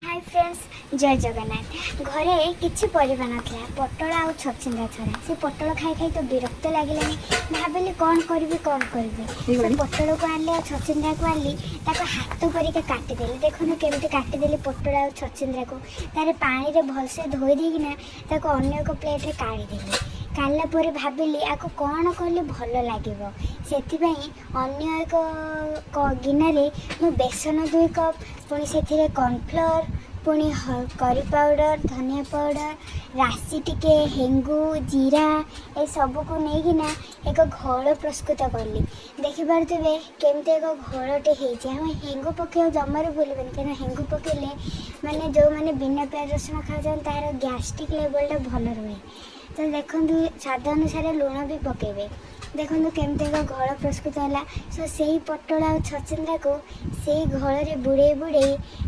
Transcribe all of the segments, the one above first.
Hi friends, जय जगन्नाथ। घरे किसी परिवा नाला पटल आ छचिंदा छड़ा से पटल खाई खाई तो विरक्त लगे भाविली कौन करी से पटल को आनली और छचिंदा को आनली हाथ करके काटिदेली। देखो केमी काटिदेली पटल आ छचिंदा को तार पानी रे भलसे धोई देना अन्य एक प्लेट काढ़ीदेली। काढ़ला पर भाविली आपको कौन कले भल लगे से अन्य एक गिनारे मु बेसन 2 कप पुणी से कॉर्नफ्लोर पुणी करी पाउडर धनिया पाउडर राशि टिके हेंगू जीरा ए सब को लेकिना एक घोल प्रस्तुत कली। देखिपे केमती एक घोलटे हम हेंगू पकड़ जमार भूलें क्या हेंगू पकड़े माने जो मैंने बिना प्याज रसुण खाऊँ तार गैस्ट्रिक लेवलटा भल रुहे। तो देखो स्वाद अनुसार लुण भी पकेबे। देखो केमती एक घोल प्रस्तुत है। सो से पटल आ छचिंदा को से घोल बुड़े बुड़े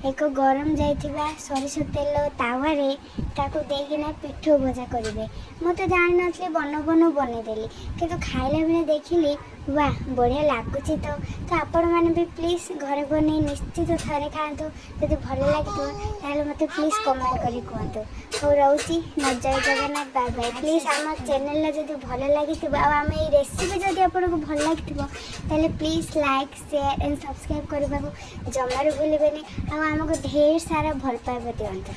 एक गरम जाइथिबा सरिष तेल तावारे ताको देकिना पिठो भजा करेंगे। मुझे जानी नी बन बन बनईदेली किंतु खाइला बेले देखिली वाह बढ़िया लगुच। तो आपण मैंने भी प्लीज घर बन निश्चित थे खातु। जब भल लगे मत प्लीज कमेंट करी कहतु। हो रोची जय जगन्नाथ, बाय बाय। प्लीज आम चैनल जब भल लगी आम ये रेसिपी जब आपको भल लगी please like share and subscribe करने को जमार भूलें। आमको ढेर सारा भल पाइबा दिंतु।